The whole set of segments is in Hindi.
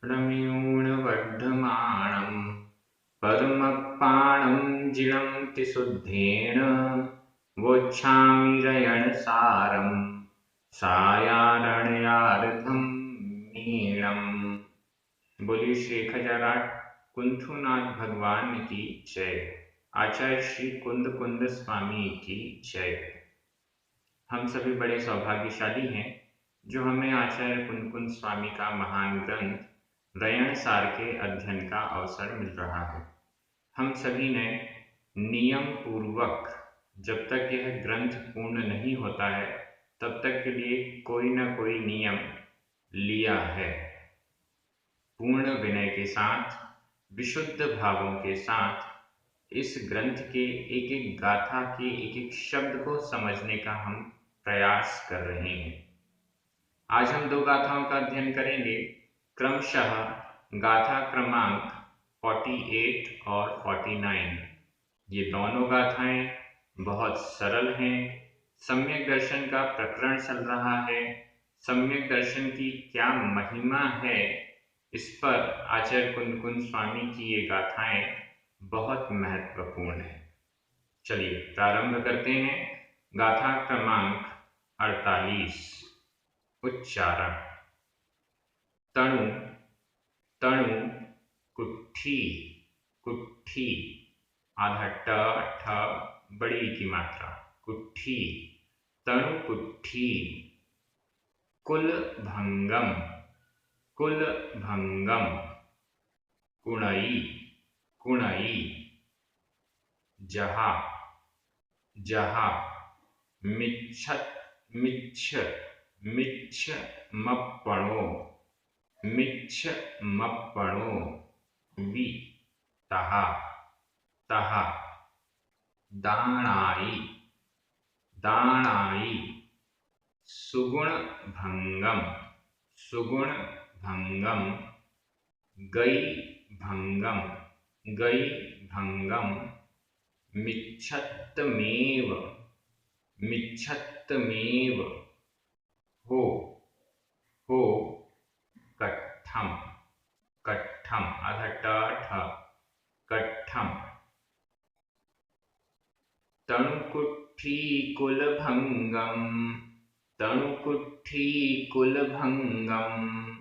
रम्यूणवर्धमानं पद्मपाणं जिणन्ति शुद्धेन वोच्छामि रयणसारं सायारण्यार्थं मीणम्। बोलिए श्री 1008 कुंथुनाथ भगवान की जय। आचार्य श्री कुंद कुंद स्वामी की जय। हम सभी बड़े सौभाग्यशाली हैं जो हमें आचार्य कुंद कुंद स्वामी का महान ग्रंथ रयणसार के अध्ययन का अवसर मिल रहा है। हम सभी ने नियम पूर्वक जब तक यह ग्रंथ पूर्ण नहीं होता है तब तक के लिए कोई न कोई नियम लिया है। पूर्ण विनय के साथ, विशुद्ध भावों के साथ इस ग्रंथ के एक एक गाथा के एक एक शब्द को समझने का हम प्रयास कर रहे हैं। आज हम दो गाथाओं का अध्ययन करेंगे, क्रमशः गाथा क्रमांक 48 और 49। ये दोनों गाथाएं बहुत सरल हैं। सम्यक दर्शन का प्रकरण चल रहा है। सम्यक दर्शन की क्या महिमा है, इस पर आचार्य कुंद कुंद स्वामी की ये गाथाएं बहुत महत्वपूर्ण है। चलिए प्रारंभ करते हैं। गाथा क्रमांक 48। उच्चारण। तणु तणु कुट्ठी कुट्ठी, आधा ट ठ बड़ी की मात्रा, कुट्ठी तणु कुट्ठी। कुल भंगम कुल भंगम, कुणई कुणई। जहा जहा, मिच्छत मिच्छ मिच्छ मप्पणो मिच्छ मप्पणो। वि तहा तहा। दाणाई दाणाई। सुगुण भंगम सुगुण भंगम। गई भंगम गई भंगम। मिच्छत्तमेव मिच्छत्तमेव। हो हो, कट्ठम कट्ठम, आधा ट ठ, कट्ठम। तणुकुट्ठी कुलभंगम तणुकुट्ठी कुलभंगम।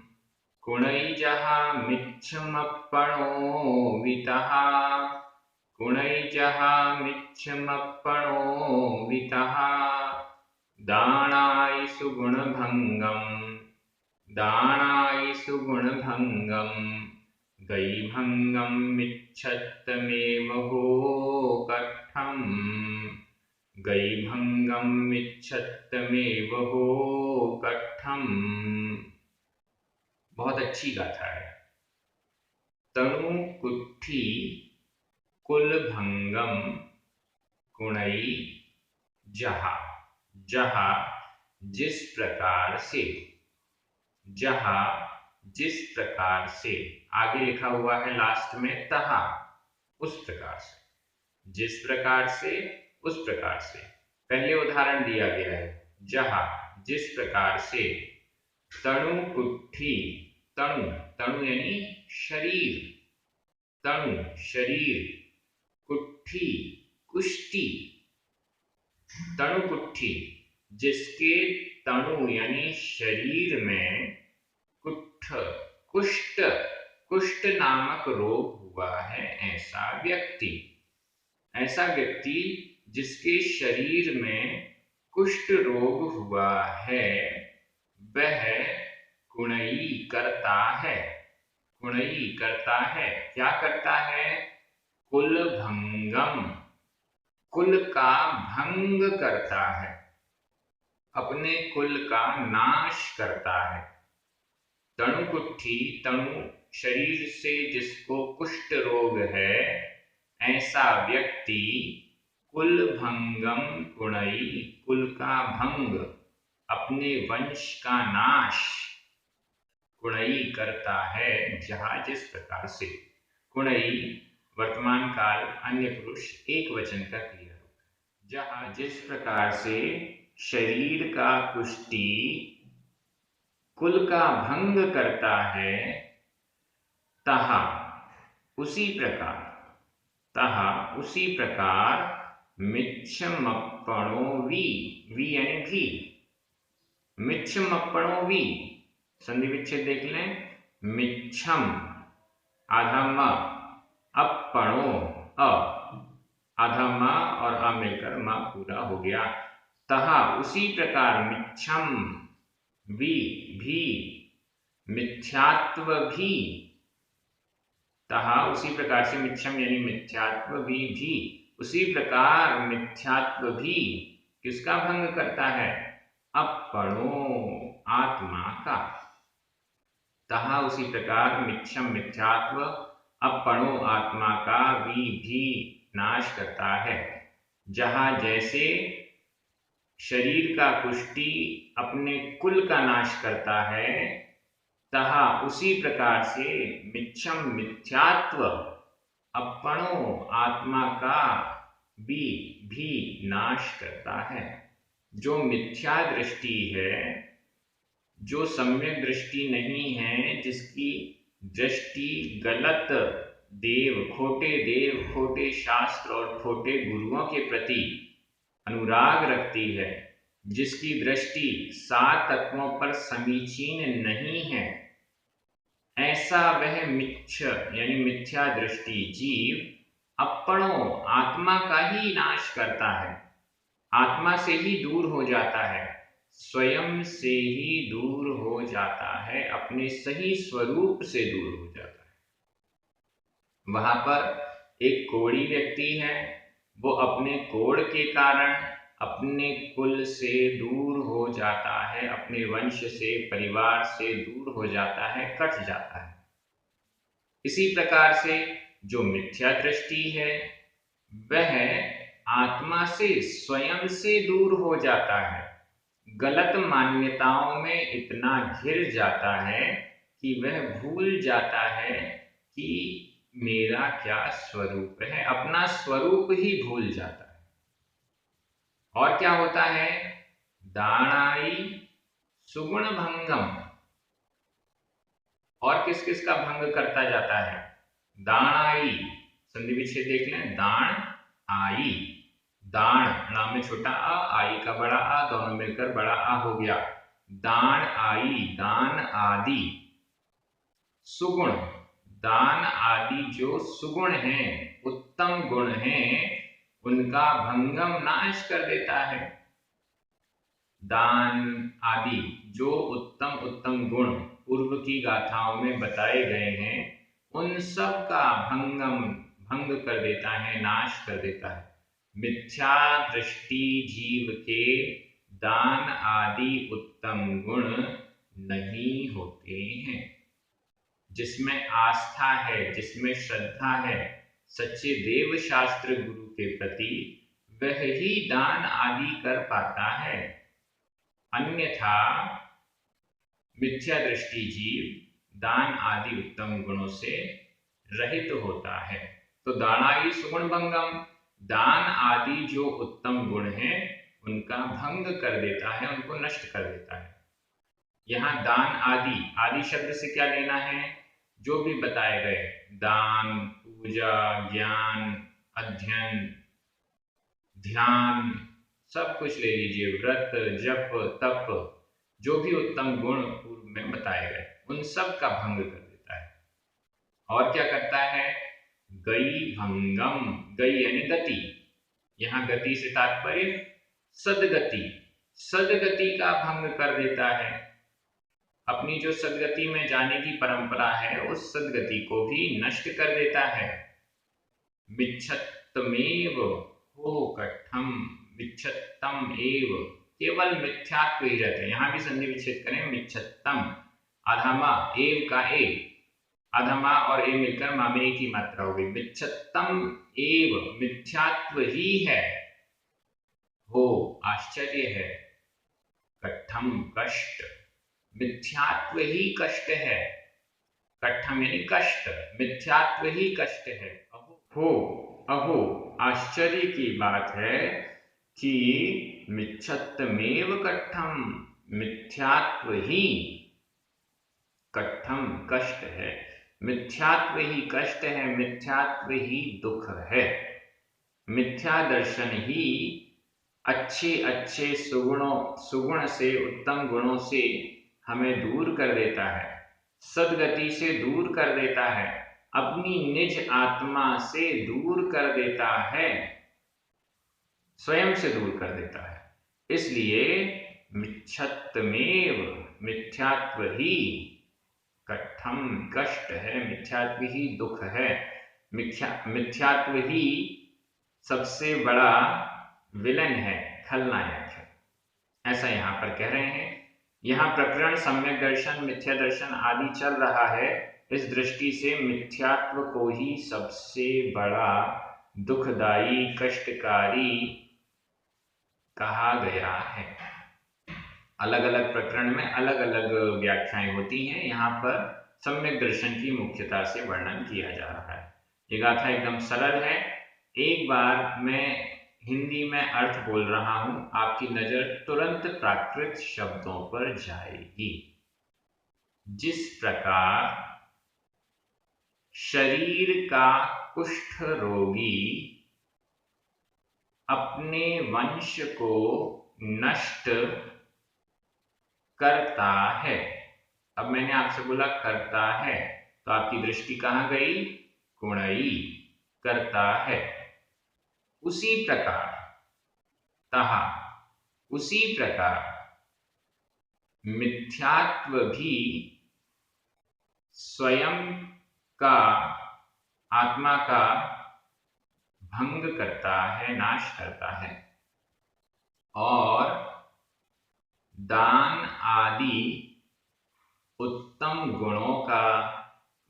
कुणैजहा मिच्छमप्पणो वितहा कुणैजहा मिच्छमप्पणो वितहा। दाणाय सुगुणभंगम दाणाय सुगुणभंगम। गैभंगम मिच्छत्तमेव हो, कट्ठम गैभंगम मिच्छत्तमेव हो, कट्ठम। बहुत अच्छी गाथा है। तणु कुट्ठी कुलभंगम कुणई जहा। जहा जिस प्रकार से, जहा जिस प्रकार से, आगे लिखा हुआ है लास्ट में तहा, उस प्रकार से, जिस प्रकार से, उस प्रकार से। पहले उदाहरण दिया गया है, जहा जिस प्रकार से। तणु कुट्ठी, तणु तणु यानी शरीर, तणु शरीर। कुट्ठी कुष्ठी, तणु कुट्ठी जिसके तणु यानी शरीर में कुष्ठ कुष्ठ कुष्ठ नामक रोग हुआ है, ऐसा व्यक्ति जिसके शरीर में कुष्ठ रोग हुआ है, वह कुणई करता है। कुणई करता है, क्या करता है? कुल भंगम, कुल का भंग करता है, अपने कुल का नाश करता है। तणुकुट्ठी, तणु शरीर से जिसको कुष्ठ रोग है, ऐसा व्यक्ति कुल भंगम कुणई, कुल का भंग, अपने वंश का नाश कुणई करता है। जहाँ जिस प्रकार से, कुणई वर्तमान काल अन्य पुरुष एक वचन का क्रिया रूप है। जहाँ जिस प्रकार से शरीर का कुष्ठी कुल का भंग करता है, तह उसी प्रकार, तह उसी प्रकार मिच्छमप्पणो वी, वी यानी भी, मिच्छमप्पणो वी, संधि विच्छेद देख लें, मिच्छम आधा म, अपणो अ, आधा म और अ मिलकर म पूरा हो गया। तह उसी प्रकार मिच्छम वी भी, मिथ्यात्व भी, तह उसी प्रकार से मिच्छम यानी मिथ्यात्व भी उसी प्रकार मिथ्यात्व भी किसका भंग करता है? अपणो आत्मा का। तह उसी प्रकार मिच्छम मिथ्यात्व अपणो आत्मा का भी नाश करता है। जहां जैसे शरीर का कुष्ठी अपने कुल का नाश करता है, तहा उसी प्रकार से मिच्छम मिथ्यात्व अपणो आत्मा का भी नाश करता है। जो मिथ्या दृष्टि है, जो सम्यक दृष्टि नहीं है, जिसकी दृष्टि गलत देव, खोटे शास्त्र और खोटे गुरुओं के प्रति अनुराग रखती है, जिसकी दृष्टि 7 तत्वों पर समीचीन नहीं है, ऐसा वह मिच्छ यानी मिथ्या दृष्टि जीव अपणो आत्मा का ही नाश करता है, आत्मा से ही दूर हो जाता है, स्वयं से ही दूर हो जाता है, अपने सही स्वरूप से दूर हो जाता है। वहां पर एक कोढ़ी व्यक्ति है, वो अपने कोढ़ के कारण अपने कुल से दूर हो जाता है, अपने वंश से, परिवार से दूर हो जाता है, कट जाता है। इसी प्रकार से जो मिथ्या दृष्टि है, वह आत्मा से स्वयं से दूर हो जाता है, गलत मान्यताओं में इतना घिर जाता है कि वह भूल जाता है कि मेरा क्या स्वरूप है, अपना स्वरूप ही भूल जाता है। और क्या होता है? दाणाई सुगुण भंगम। और किस किस का भंग करता जाता है? दाणाई, संधि विच्छेद देख लें, दाण आई, दाण नाम में छोटा आ, आई का बड़ा आ, दोनों मिलकर बड़ा आ हो गया, दान आई, दान आदि। सुगुण, दान आदि जो सुगुण हैं, उत्तम गुण हैं, उनका भंगम नाश कर देता है। दान आदि जो उत्तम उत्तम गुण पूर्व की गाथाओं में बताए गए हैं, उन सब का भंग कर देता है, नाश कर देता है। मिथ्या दृष्टि जीव के दान आदि उत्तम गुण नहीं होते हैं। जिसमें आस्था है, जिसमें श्रद्धा है सच्चे देव शास्त्र गुरु के प्रति, वह ही दान आदि कर पाता है। अन्यथा मिथ्या दृष्टि जीव दान आदि उत्तम गुणों से रहित होता है। तो दानाई सुगुण भंगम, दान आदि जो उत्तम गुण हैं, उनका भंग कर देता है, उनको नष्ट कर देता है। यहाँ दान आदि, आदि शब्द से क्या लेना है? जो भी बताए गए, दान, पूजा, ज्ञान, अध्ययन, ध्यान, सब कुछ ले लीजिए, व्रत, जप, तप, जो भी उत्तम गुण पूर्व में बताए गए, उन सब का भंग कर देता है। और क्या करता है? गई भंगम, गई यानी गति, यहाँ गति से तात्पर्य सदगति, सदगति का भंग कर देता है। अपनी जो सदगति में जाने की परंपरा है, उस सदगति को भी नष्ट कर देता है। मिच्छत्तमेव हो कट्ठम, मिच्छत्तम एव, केवल मिथ्यात्व ही रहता है। यहां भी संधि विच्छेद करें, मिच्छत्तम, आधामा एव का ए, आधामा और ए मिलकर मा में एक ही मात्रा होगी, मिच्छत्तम एव, मिथ्यात्व ही है, हो आश्चर्य है, कट्ठम कष्ट, मिथ्यात्व ही कष्ट है, कट्ठम यानी कष्ट, मिथ्यात्व ही कष्ट है। अहो आश्चर्य की बात है कि मिच्छत्तमेव कट्ठम, मिथ्यात्व ही कट्ठम कष्ट है। मिथ्यात्व ही कष्ट है, मिथ्यात्व ही दुख है। मिथ्या दर्शन ही अच्छे अच्छे सुगुण से, उत्तम गुणों से हमें दूर कर देता है, सदगति से दूर कर देता है, अपनी निज आत्मा से दूर कर देता है, स्वयं से दूर कर देता है। इसलिए मिथ्यत्वमेव, मिथ्यात्व ही कठम कष्ट है, मिथ्यात्व ही दुख है, मिथ्यात्व ही सबसे बड़ा विलन है, खलनायक है, ऐसा यहाँ पर कह रहे हैं। यहाँ प्रकरण सम्यक दर्शन, मिथ्या दर्शन आदि चल रहा है। इस दृष्टि से मिथ्यात्व को ही सबसे बड़ा दुखदाई, कष्टकारी कहा गया है। अलग अलग प्रकरण में अलग अलग व्याख्याएं होती हैं, यहाँ पर सम्यक दर्शन की मुख्यता से वर्णन किया जा रहा है। ये गाथा एकदम सरल है। एक बार मैं हिंदी में अर्थ बोल रहा हूं, आपकी नजर तुरंत प्राकृत शब्दों पर जाएगी। जिस प्रकार शरीर का कुष्ठ रोगी अपने वंश को नष्ट करता है, अब मैंने आपसे बोला करता है, तो आपकी दृष्टि कहां गई? कुणई, करता है। उसी प्रकार तहा, उसी प्रकार मिथ्यात्व भी स्वयं का, आत्मा का भंग करता है, नाश करता है, और दान आदि उत्तम गुणों का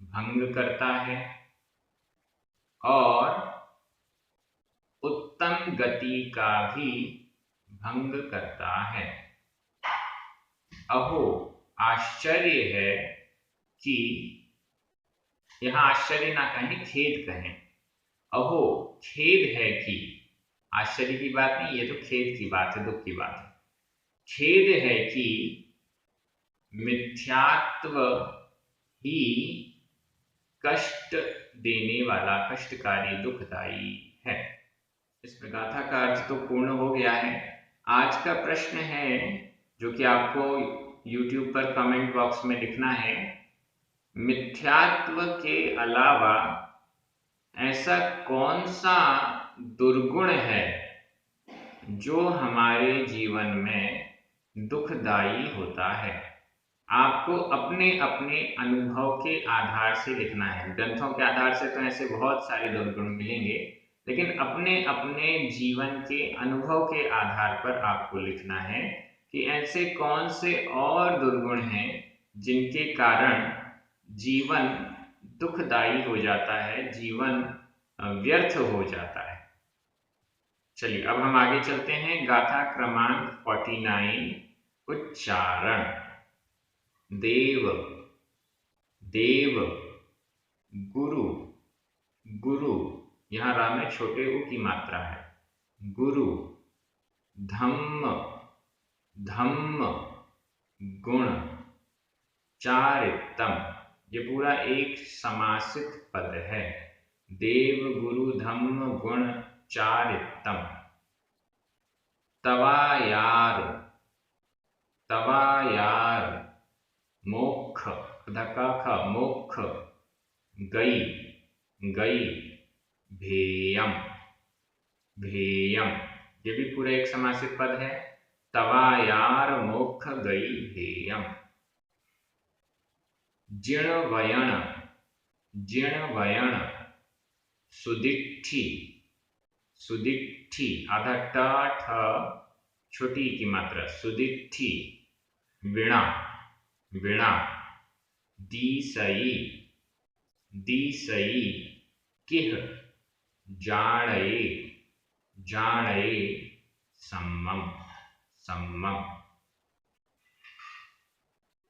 भंग करता है, और उत्तम गति का भी भंग करता है। अहो आश्चर्य है कि, यहां आश्चर्य ना कहें, खेद कहें। अहो खेद है कि, आश्चर्य की बात नहीं, ये तो खेद की बात है, दुख की बात है। खेद है कि मिथ्यात्व ही कष्ट देने वाला, कष्टकारी, दुखदाई है। इस गाथा का अर्थ तो पूर्ण हो गया है। आज का प्रश्न है जो कि आपको YouTube पर कमेंट बॉक्स में लिखना है, मिथ्यात्व के अलावा ऐसा कौन सा दुर्गुण है जो हमारे जीवन में दुखदाई होता है? आपको अपने अपने अनुभव के आधार से लिखना है। ग्रंथों के आधार से तो ऐसे बहुत सारे दुर्गुण मिलेंगे, लेकिन अपने अपने जीवन के अनुभव के आधार पर आपको लिखना है कि ऐसे कौन से और दुर्गुण हैं जिनके कारण जीवन दुखदाई हो जाता है, जीवन व्यर्थ हो जाता है। चलिए अब हम आगे चलते हैं। गाथा क्रमांक 49, उच्चारण। देव, देव, गुरु, गुरु, यहां रा में छोटे उ की मात्रा है, गुरु, धम्म, धम्म, गुण, चारितम, ये पूरा एक समासित पद है। देव, गुरु, धम्म, गुण, चारितम। तवायार, तवायार, मोक्ष, धक्का, मोक्ष, गई, गई, भेयम, भेयम, ये भी पूरा एक समासित पद है। तवायार, मोक्ष, गई, भेयम। जिणवयण, जिणवयण, सुदिट्ठी, सुदिट्ठी, आधा ठ छोटी की मात्रा, सुदिट्ठी। वीणा, वीणा। दीसई, दीसई, किह, जाणये, जाणये, सम्मम, सम्मम।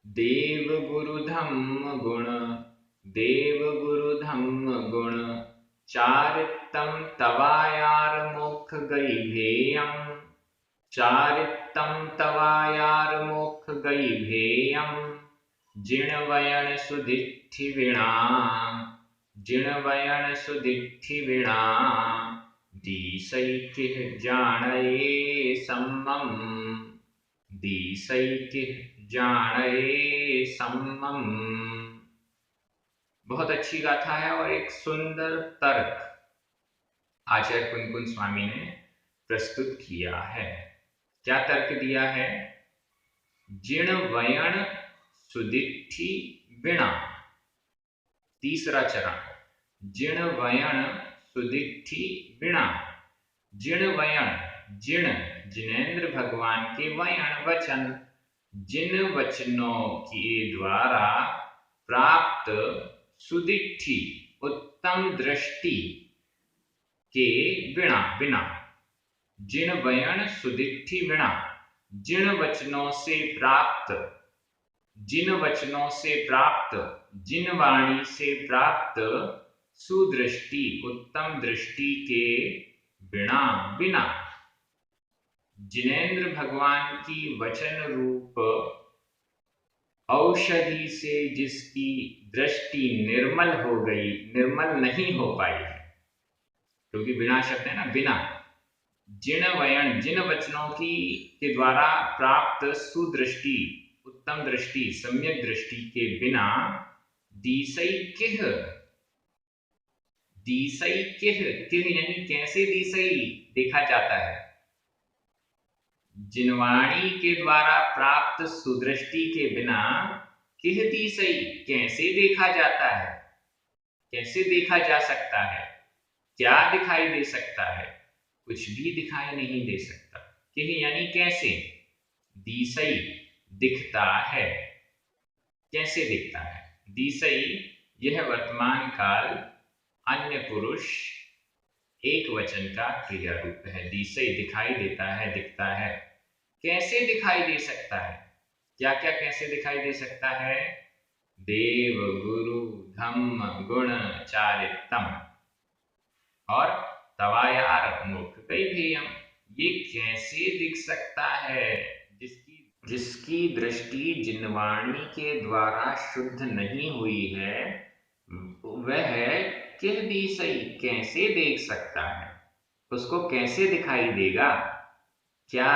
देव गुरु धम्म गुण, देव गुरु धम्म गुण, चारितम तवायार मोक्ष गई भेयम, चारितम तवायार मोक्ष गई भेयम। जिणवयन सुदिठि वीणा, जिणवयन सुदिठि वीणा, दीसै किह जाणये सम्मम, दीसै किह जाणये सम्मम। बहुत अच्छी गाथा है और एक सुंदर तर्क आचार्य कुनकुन स्वामी ने प्रस्तुत किया है। क्या तर्क दिया है? जिणवयन सुदिठि वीणा, तीसरा चरण, जिणवयन सुदिठि वीणा। जिणवयन, जिण जिनेन्द्र भगवान के वयन वचन, जिन वचनों के द्वारा प्राप्त सुदिठि उत्तम दृष्टि के बिना बिना, जिणवयन सुदिठि वीणा, जिन वचनों से प्राप्त, जिन वचनों से प्राप्त, जिन वाणी से प्राप्त सुदृष्टि उत्तम दृष्टि के बिना बिना, जिनेन्द्र भगवान की वचन रूप औषधि से जिसकी दृष्टि निर्मल हो गई, निर्मल नहीं हो पाई है, क्योंकि बिना शब्द है ना, बिना। जिणवयन, जिन वचनों की के द्वारा प्राप्त सुदृष्टि उत्तम दृष्टि सम्यक दृष्टि के बिना, दीसै किह, दीसै किह, किह यानी कैसे दीसै देखा जाता है। जिनवाणी के द्वारा प्राप्त सुदृष्टि के बिना किह दीसै, कैसे देखा जाता है, कैसे देखा जा सकता है, क्या दिखाई दे सकता है? कुछ भी दिखाई नहीं दे सकता। किह यानी कैसे, दीसै दिखता है, कैसे दिखता है? दीसै यह वर्तमान काल अन्य पुरुष एक वचन का क्रिया रूप है। दीसै दिखाई देता है, दिखता है। कैसे दिखाई दे सकता है? क्या क्या कैसे दिखाई दे सकता है? देव गुरु धम्म गुण चारितम और तवायार मुख कैभेयम। ये कैसे दिख सकता है? जिसकी दृष्टि जिनवाणी के द्वारा शुद्ध नहीं हुई है, वह किह दीसै कैसे देख सकता है? उसको कैसे दिखाई देगा? क्या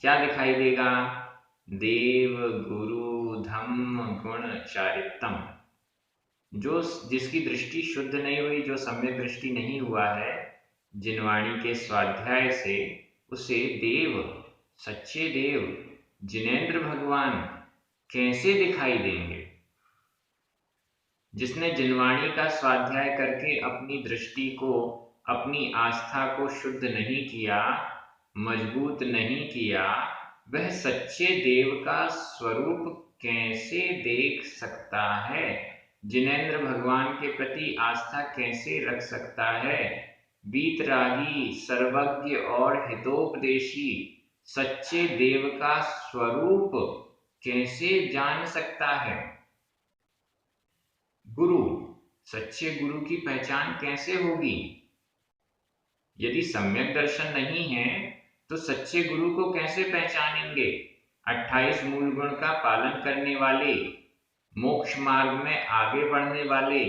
क्या दिखाई देगा? देव गुरु धम्म गुण चारितम, जो जिसकी दृष्टि शुद्ध नहीं हुई, जो सम्यक दृष्टि नहीं हुआ है जिनवाणी के स्वाध्याय से, उसे देव, सच्चे देव जिनेन्द्र भगवान कैसे दिखाई देंगे? जिसने जिनवाणी का स्वाध्याय करके अपनी दृष्टि को, अपनी आस्था को शुद्ध नहीं किया, मजबूत नहीं किया, वह सच्चे देव का स्वरूप कैसे देख सकता है? जिनेन्द्र भगवान के प्रति आस्था कैसे रख सकता है? वीतरागी, सर्वज्ञ और हितोपदेशी सच्चे देव का स्वरूप कैसे जान सकता है? गुरु, सच्चे गुरु की पहचान कैसे होगी? यदि सम्यक दर्शन नहीं है तो सच्चे गुरु को कैसे पहचानेंगे? 28 मूल गुण का पालन करने वाले, मोक्ष मार्ग में आगे बढ़ने वाले,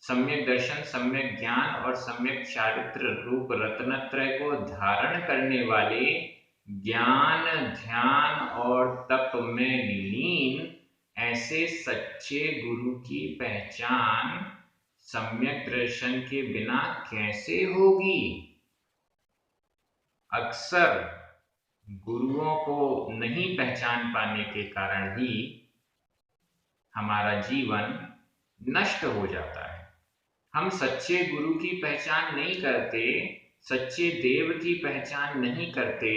सम्यक दर्शन, सम्यक ज्ञान और सम्यक चारित्र रूप रत्नत्रय को धारण करने वाले, ज्ञान ध्यान और तप में लीन ऐसे सच्चे गुरु की पहचान सम्यक दर्शन के बिना कैसे होगी? अक्सर गुरुओं को नहीं पहचान पाने के कारण ही हमारा जीवन नष्ट हो जाता है। हम सच्चे गुरु की पहचान नहीं करते, सच्चे देव की पहचान नहीं करते,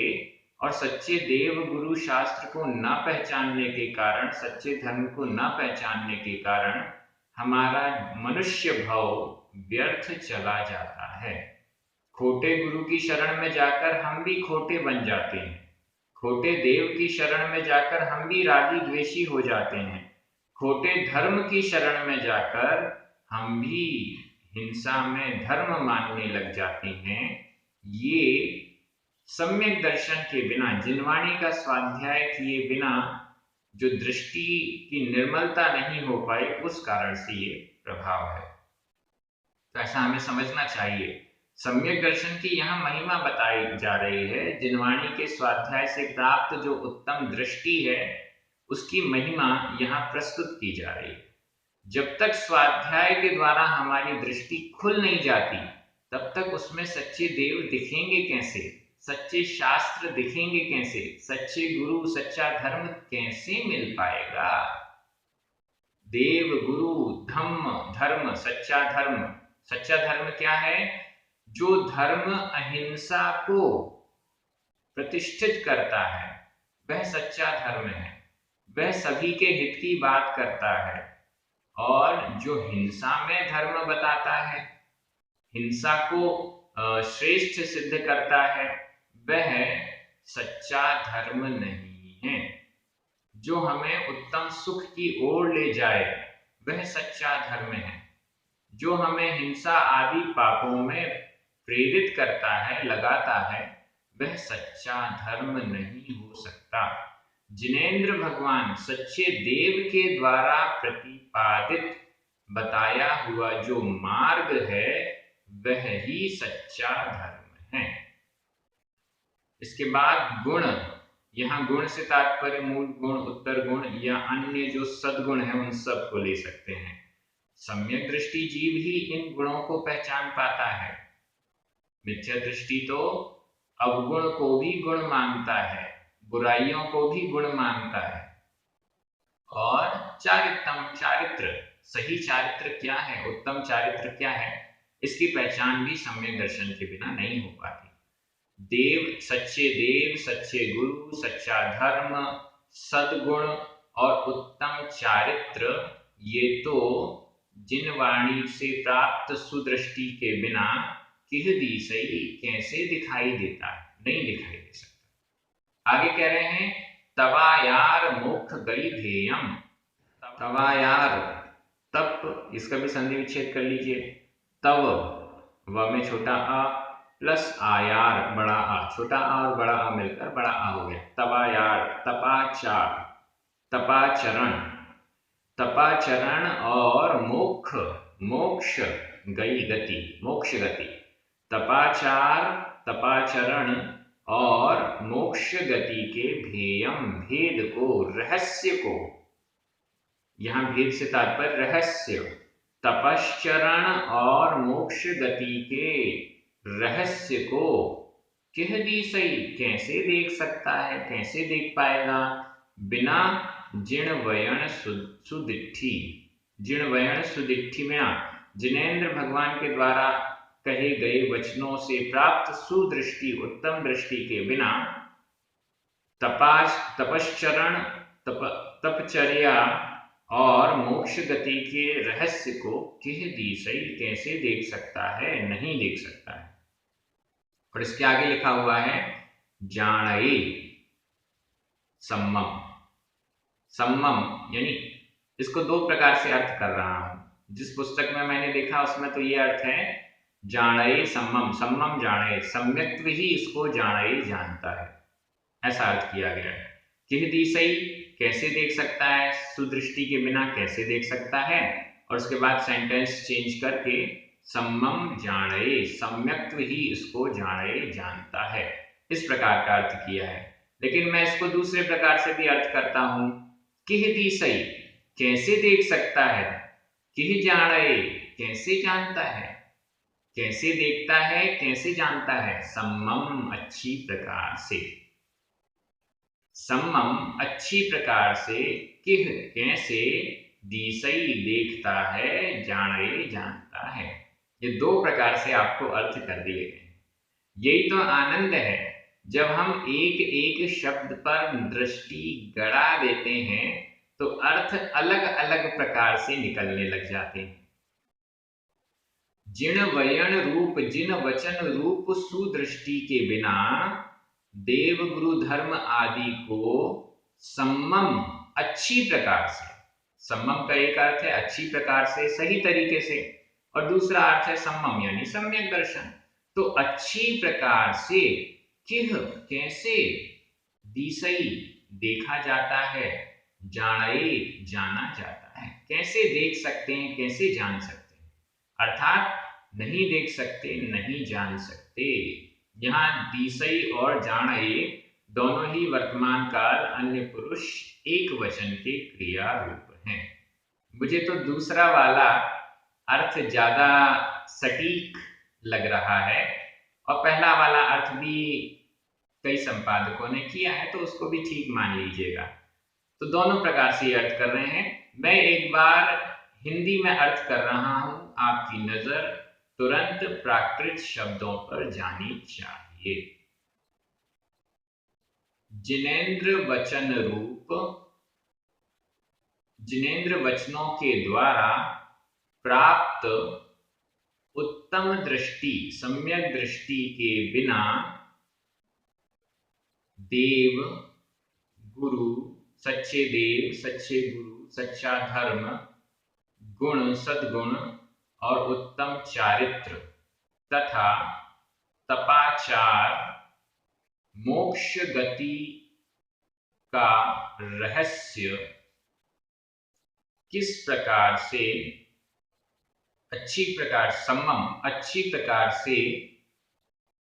और सच्चे देव गुरु शास्त्र को न पहचानने के कारण, सच्चे धर्म को न पहचानने के कारण हमारा मनुष्य भाव व्यर्थ चला जाता है। खोटे गुरु की शरण में जाकर हम भी खोटे बन जाते हैं, खोटे देव की शरण में जाकर हम भी रागी द्वेषी हो जाते हैं, खोटे धर्म की शरण में जाकर हम भी हिंसा में धर्म मानने लग जाते हैं। ये सम्यक दर्शन के बिना, जिनवाणी का स्वाध्याय किए बिना जो दृष्टि की निर्मलता नहीं हो पाई, उस कारण से ये प्रभाव है। तो ऐसा हमें समझना चाहिए। सम्यक दर्शन की यहाँ महिमा बताई जा रही है। जिनवाणी के स्वाध्याय से प्राप्त जो उत्तम दृष्टि है, उसकी महिमा यहाँ प्रस्तुत की जा रही है। जब तक स्वाध्याय के द्वारा हमारी दृष्टि खुल नहीं जाती, तब तक उसमें सच्चे देव दिखेंगे कैसे, सच्चे शास्त्र दिखेंगे कैसे, सच्चे गुरु, सच्चा धर्म कैसे मिल पाएगा। देव, गुरु, धम्म, धर्म, सच्चा धर्म। सच्चा धर्म क्या है? जो धर्म अहिंसा को प्रतिष्ठित करता है, वह सच्चा धर्म है। वह सभी के हित की बात करता है। और जो हिंसा में धर्म बताता है, हिंसा को श्रेष्ठ सिद्ध करता है, वह सच्चा धर्म नहीं है। जो हमें उत्तम सुख की ओर ले जाए, वह सच्चा धर्म है। जो हमें हिंसा आदि पापों में प्रेरित करता है, लगाता है, वह सच्चा धर्म नहीं हो सकता। जिनेंद्र भगवान सच्चे देव के द्वारा प्रतिपादित बताया हुआ जो मार्ग है, वह ही सच्चा धर्म है। इसके बाद गुण। यहाँ गुण से तात्पर्य मूल गुण, उत्तर गुण या अन्य जो सद्गुण है, उन सब को ले सकते हैं। सम्यक दृष्टि जीव ही इन गुणों को पहचान पाता है। मिथ्या दृष्टि तो अवगुण को भी गुण मानता है, बुराइयों को भी गुण मानता है। और चारित्र, सही चारित्र क्या है, उत्तम चारित्र क्या है, इसकी पहचान भी सम्यक दर्शन के बिना नहीं हो पाती। देव, सच्चे गुरु, सच्चा धर्म, सद्गुण और उत्तम चारित्र, ये तो जिनवाणी से प्राप्त सुदृष्टि के बिना किह दी सही कैसे दिखाई देता है, नहीं दिखाई दे सकता। आगे कह रहे हैं, तवा यार मोक्ष गई ध्येयम। तवा यार, तप, इसका भी संधि विच्छेद कर लीजिए। तव, व में छोटा आ प्लस आयार बड़ा आ, छोटा आ और बड़ा आ मिलकर बड़ा आ हो गया। तवायार, तपाचार, तपाचरण, तपाचरण और मोक्ष, मोक्ष गई गति, मोक्ष गति। तपाचार, तपाचरण और मोक्ष गति के भेयम, भेद को, रहस्य को। यहां भेद से तात्पर्य रहस्य। तपश्चरण और मोक्ष गति के रहस्य को कह दी सही कैसे देख सकता है, कैसे देख पाएगा? बिना जिण वयण सुदिट्ठी, जिण वयण सुदिट्ठी में जिनेंद्र भगवान के द्वारा कहे गए वचनों से प्राप्त सुदृष्टि, उत्तम दृष्टि के बिना तपश्चरण, तपचर्या और मोक्ष गति के रहस्य को कह दी सही कैसे देख सकता है, नहीं देख सकता है। और इसके आगे लिखा हुआ है, जाणये सम्मम। सम्मम यानी इसको दो प्रकार से अर्थ कर रहा हूं। जिस पुस्तक में मैंने देखा उसमें तो ये अर्थ है, जाणये सम्मम, सम्मम जाणये, सम्यक्त्व ही इसको जाणये जानता है, ऐसा अर्थ किया गया है। किह दी सही कैसे देख सकता है, सुदृष्टि के बिना कैसे देख सकता है। और उसके बाद सेंटेंस चेंज करके सम्मम जाणये, सम्यक्त्व ही इसको जाणये जानता है, इस प्रकार का अर्थ किया है। लेकिन मैं इसको दूसरे प्रकार से भी अर्थ करता हूं, किह दी सही कैसे देख सकता है, किह जाणये कैसे जानता है, कैसे देखता है, कैसे जानता है, सम्मम अच्छी प्रकार से, सम्मम अच्छी प्रकार से, किह कैसे, दिसई देखता है, जाणये जानता है। ये दो प्रकार से आपको अर्थ कर दिए गए। यही तो आनंद है, जब हम एक एक शब्द पर दृष्टि गड़ा देते हैं तो अर्थ अलग अलग प्रकार से निकलने लग जाते हैं। जिन वयन रूप, जिन वचन रूप सुदृष्टि के बिना देव गुरु धर्म आदि को सम्मम अच्छी प्रकार से, सम्मम का एक अर्थ है अच्छी प्रकार से, सही तरीके से, और दूसरा अर्थ है सम्मम यानी सम्यक दर्शन। तो अच्छी प्रकार से, किह कैसे, दिसई देखा जाता है, जाने जाना जाता है। कैसे देख सकते हैं, कैसे जान सकते हैं, अर्थात नहीं देख सकते, नहीं जान सकते। यहाँ दिसई और जाने दोनों ही वर्तमान काल अन्य पुरुष एक वचन के क्रिया रूप हैं। मुझे तो दूसरा वाला अर्थ ज्यादा सटीक लग रहा है, और पहला वाला अर्थ भी कई संपादकों ने किया है, तो उसको भी ठीक मान लीजिएगा। तो दोनों प्रकार से अर्थ कर रहे हैं। मैं एक बार हिंदी में अर्थ कर रहा हूं, आपकी नजर तुरंत प्राकृत शब्दों पर जानी चाहिए। जिनेंद्र वचन रूप, जिनेंद्र वचनों के द्वारा प्राप्त उत्तम दृष्टि, सम्यक दृष्टि के बिना देव, गुरु, सच्चे देव, सच्चे गुरु, सच्चा धर्म, गुण, सद्गुण और उत्तम चारित्र तथा तपाचार मोक्ष गति का रहस्य किस प्रकार से अच्छी प्रकार से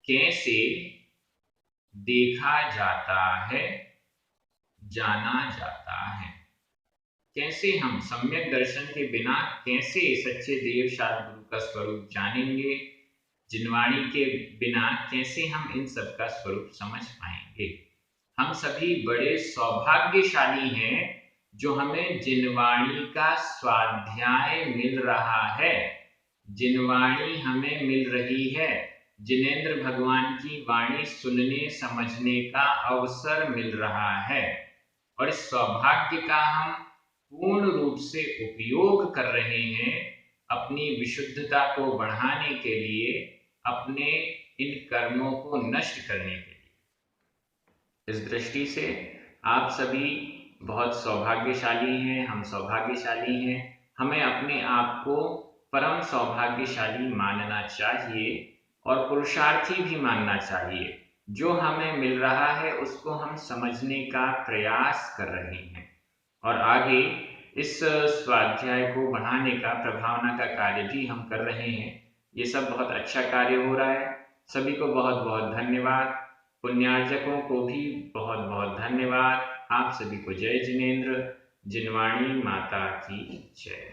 कैसे देखा जाता है, जाना जाता है। कैसे हम सम्यक दर्शन के बिना कैसे सच्चे देव शास्त्र गुरु का स्वरूप जानेंगे, जिनवाणी के बिना कैसे हम इन सब का स्वरूप समझ पाएंगे। हम सभी बड़े सौभाग्यशाली हैं जो हमें जिनवाणी का स्वाध्याय मिल रहा है, जिनवाणी हमें मिल रही है, जिनेंद्र भगवान की वाणी सुनने समझने का अवसर मिल रहा है, और इस सौभाग्य का हम पूर्ण रूप से उपयोग कर रहे हैं अपनी विशुद्धता को बढ़ाने के लिए, अपने इन कर्मों को नष्ट करने के लिए। इस दृष्टि से आप सभी बहुत सौभाग्यशाली हैं, हम सौभाग्यशाली हैं। हमें अपने आप को परम सौभाग्यशाली मानना चाहिए और पुरुषार्थी भी मानना चाहिए। जो हमें मिल रहा है उसको हम समझने का प्रयास कर रहे हैं, और आगे इस स्वाध्याय को बढ़ाने का, प्रभावना का कार्य भी हम कर रहे हैं। ये सब बहुत अच्छा कार्य हो रहा है। सभी को बहुत बहुत धन्यवाद। पुण्यार्जकों को भी बहुत बहुत धन्यवाद। आप सभी को जय जिनेंद्र। जिनवाणी माता की जय।